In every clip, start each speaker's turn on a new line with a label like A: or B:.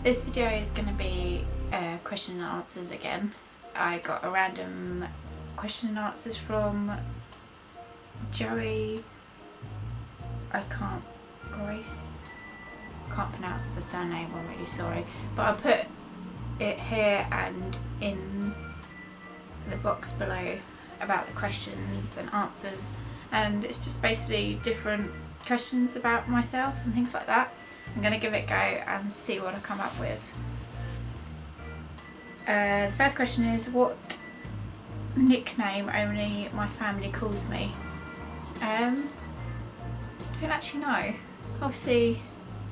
A: This video is going to be question and answers again. I got a random question and answers from Joey. Can't pronounce the surname, I'm really sorry, but I'll put it here and in the box below about the questions and answers, and it's just basically different questions about myself and things like that. I'm going to give it a go and see what I come up with. The first question is, what nickname only my family calls me? I don't actually know. Obviously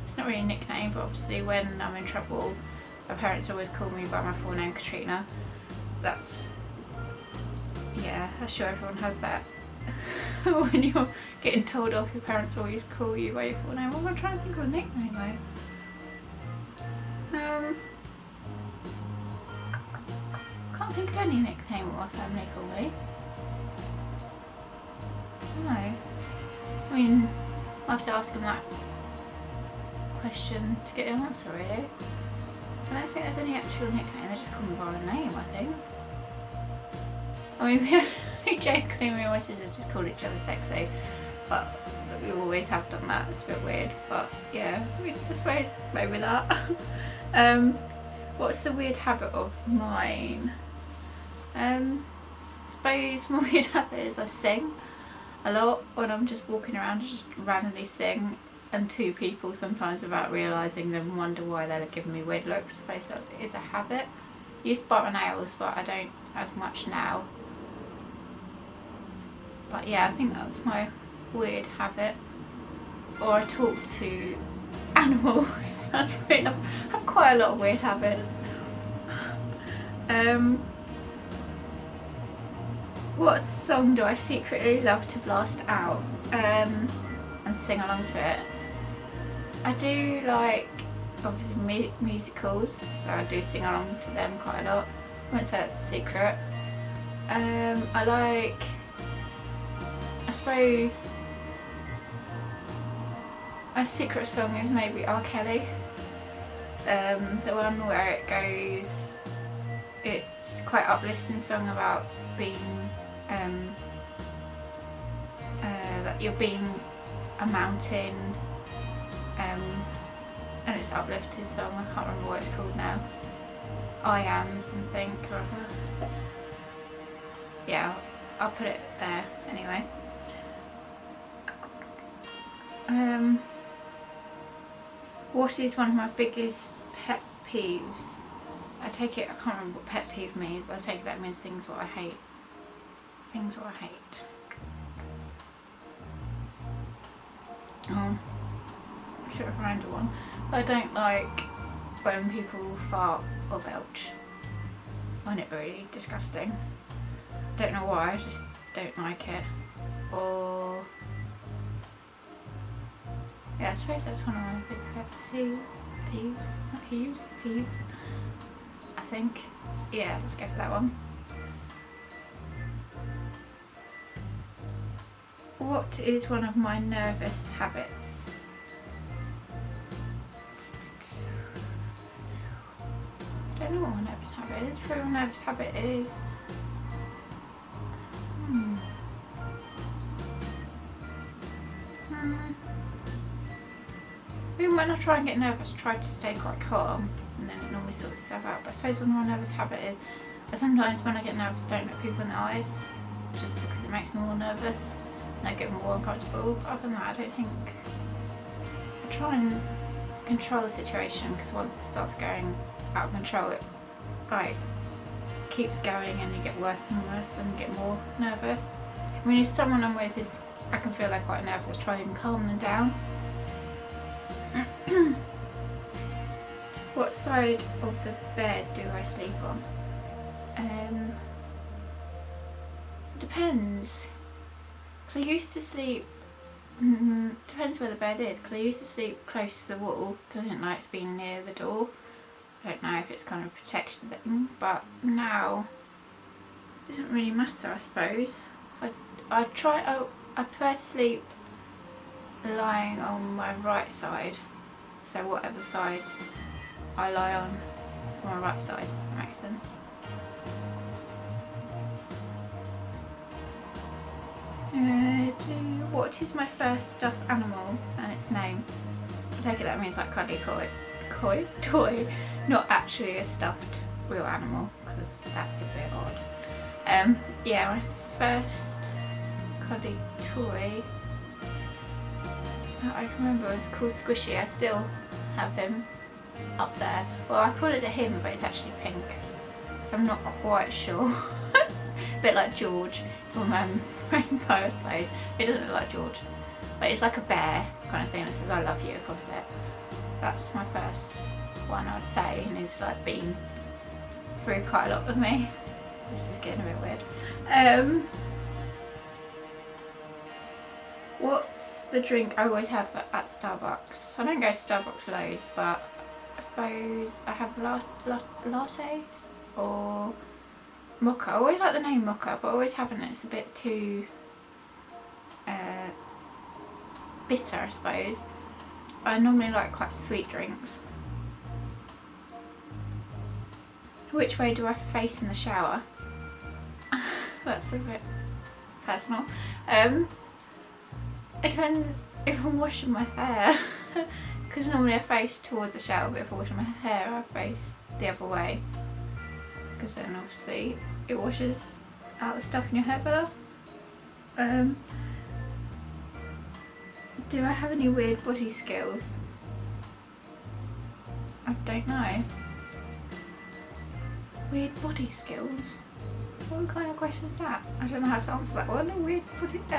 A: it's not really a nickname, but obviously when I'm in trouble my parents always call me by my full name, Katrina. That's, yeah, I'm sure everyone has that. When you're getting told off, your parents always call you by your full name. I'm trying to think of a nickname though. Can't think of any nickname what my family call me. No. I mean, I'll have to ask them that question to get an answer really. I don't think there's any actual nickname, they just call me by my name, I think. I mean, jokingly, me and my sisters just call each other sexy, but we always have done that. It's a bit weird, but yeah, I suppose maybe that. What's the weird habit of mine? I suppose my weird habit is I sing a lot when I'm just walking around. I just randomly sing, and two people sometimes without realising them wonder why they're giving me weird looks. I suppose that is a habit. I used to bite my nails, but I don't as much now. But yeah, I think that's my weird habit. Or I talk to animals. That's weird. I have quite a lot of weird habits. What song do I secretly love to blast out and sing along to it? I do like, obviously, musicals, so I do sing along to them quite a lot. I wouldn't say that's a secret. I like, I suppose a secret song is maybe R. Kelly. The one where it goes, it's quite uplifting song about being, that you're being a mountain, and it's uplifting song. I can't remember what it's called now. I am something or other. Yeah, I'll put it there anyway. What is one of my biggest pet peeves? I take it, I can't remember what pet peeve means. I take it that means things what I hate. Things what I hate. Oh, I should have found one. I don't like when people fart or belch. I find it really disgusting. Don't know why, I just don't like it. Or yeah, I suppose that's one of my big pet peeves. I think. Yeah, let's go for that one. What is one of my nervous habits? I don't know what my nervous habit is. Probably my nervous habit is even when I try and get nervous, I try to stay quite calm, and then it normally sorts itself out. But I suppose one of my nervous habit is I sometimes when I get nervous don't look people in the eyes, just because it makes me more nervous and I get more uncomfortable. But other than that, I don't think, I try and control the situation, because once it starts going out of control, it like keeps going and you get worse and worse and you get more nervous. I mean, if someone I'm with is, I can feel they're quite nervous, I try and calm them down. What side of the bed do I sleep on? Depends. Because I used to sleep, depends where the bed is, because I used to sleep close to the wall because I didn't like being near the door. I don't know if it's kind of a protection thing, but now it doesn't really matter, I suppose. I prefer to sleep lying on my right side, so whatever side I lie on my right side, if that makes sense. What is my first stuffed animal and its name? I take it that means like cuddly toy, not actually a stuffed real animal, because that's a bit odd. Yeah, my first cuddly toy that I can remember was called Squishy. I still have him up there. Well, I call it a him, but it's actually pink, so I'm not quite sure. A bit like George from Rainbow, I suppose. It doesn't look like George, but it's like a bear kind of thing that says I love you across it. That's my first one, I would say, and he's like been through quite a lot with me. This is getting a bit weird. What's the drink I always have at Starbucks? I don't go to Starbucks loads, but I suppose I have lattes or mocha. I always like the name mocha, but I always haven't. It's a bit too bitter, I suppose. I normally like quite sweet drinks. Which way do I face in the shower? That's a bit personal. It depends if I'm washing my hair, because normally I face towards the shower, but if I'm washing my hair I face the other way, because then obviously it washes out the stuff in your hair better. Do I have any weird body skills? I don't know. Weird body skills? What kind of question is that? I don't know how to answer that one. Weird body... I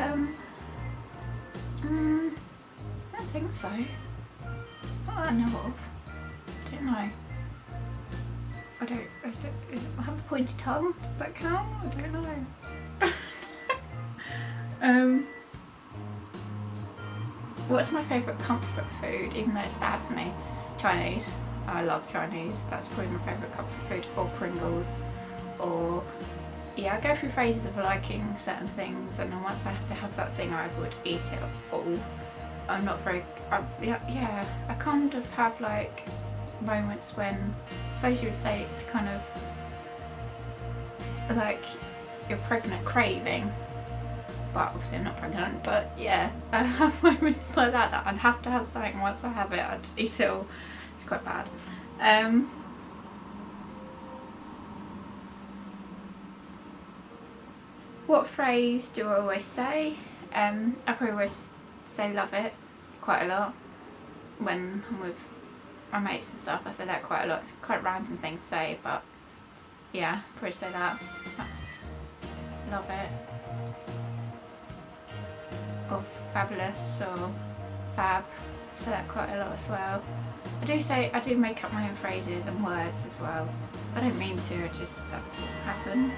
A: don't think so. Not that I know of. I don't know. I have a pointy tongue. Does that count? I don't know. What's my favourite comfort food, even though it's bad for me? Chinese. I love Chinese. That's probably my favourite comfort food. Or Pringles. Or... yeah, I go through phases of liking certain things, and then once I have to have that thing I would eat it all. I'm not very... yeah, I kind of have like moments when, I suppose you would say it's kind of like your pregnant craving, but obviously I'm not pregnant, but yeah, I have moments like that I'd have to have something. Once I have it I'd just eat it all. It's quite bad. What phrase do I always say? I probably always say love it quite a lot when I'm with my mates and stuff. I say that quite a lot. It's quite a random thing to say, but yeah, probably say that. That's love it. Or fabulous or fab. I say that quite a lot as well. I do make up my own phrases and words as well. I don't mean to, it just that's what happens.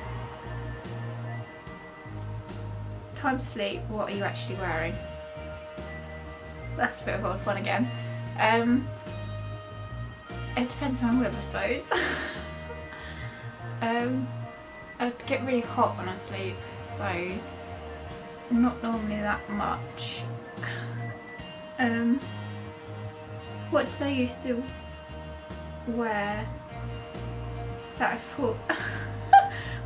A: Time to sleep, what are you actually wearing? That's a bit of an odd one again. It depends who I'm with, I suppose. I get really hot when I sleep, so not normally that much. What did I used to wear that I thought...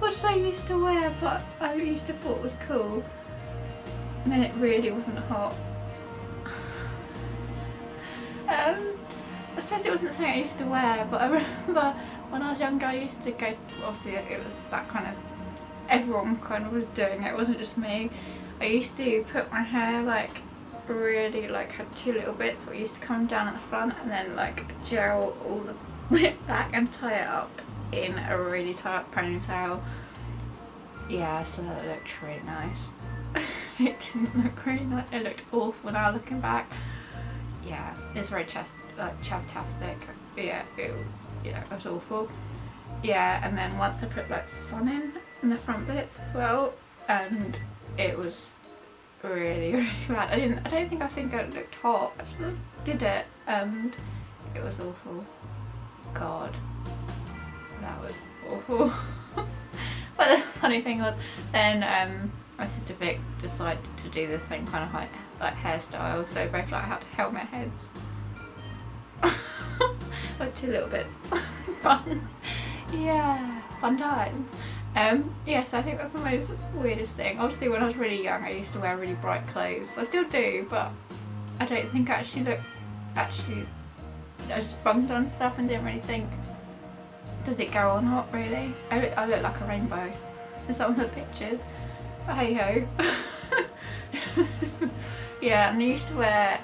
A: what did I used to wear but I used to thought was cool, and then it really wasn't hot? I suppose it wasn't something I used to wear, but I remember when I was younger I used to go, obviously it was that kind of, everyone kind of was doing it, it wasn't just me. I used to put my hair like really, like had two little bits that used to come down at the front, and then like gel all the way back and tie it up in a really tight ponytail. Yeah, so that looked really nice. It didn't look really nice, it looked awful now looking back. Yeah, it's very chavtastic. Yeah, it was awful. Yeah, and then once I put like sun in the front bits as well, and it was really, really bad. I don't think it looked hot. I just did it and it was awful. God, that was awful. But the funny thing was, then my sister Vic decided to do this same kind of like hairstyle, so both like had helmet heads. Like 2 little bits. Fun. Yeah, fun times. Yes, I think that's the most weirdest thing. Obviously when I was really young I used to wear really bright clothes. I still do, but I don't think I just bunked on stuff and didn't really think, does it go or not really? I look like a rainbow in some of the pictures, but hey ho. Yeah, and I used to wear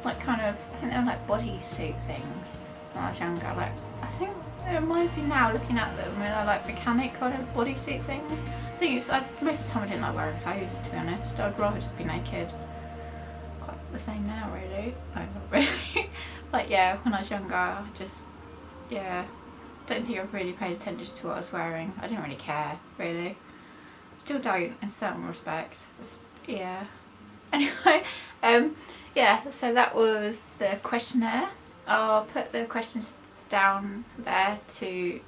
A: like kind of, I think they were like bodysuit things when I was younger. Like, I think it reminds me now looking at them when I like mechanic kind of bodysuit things. I think it's like most of the time I didn't like wearing clothes, to be honest. I'd rather just be naked. Quite the same now really. No, not really. But yeah, when I was younger I just, yeah, don't think I really paid attention to what I was wearing. I didn't really care really. Still don't in some respect. Yeah. Anyway, yeah, so that was the questionnaire. I'll put the questions down there so you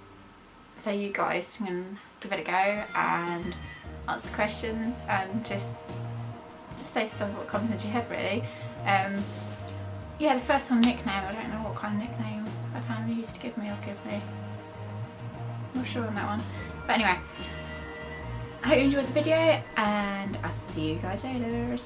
A: guys can give it a go and answer the questions and just say stuff what comes into your head really. Yeah, the first one, nickname. I don't know what kind of nickname my family used to give me or give me. I'm not sure on that one. But anyway, I hope you enjoyed the video and I'll see you guys later.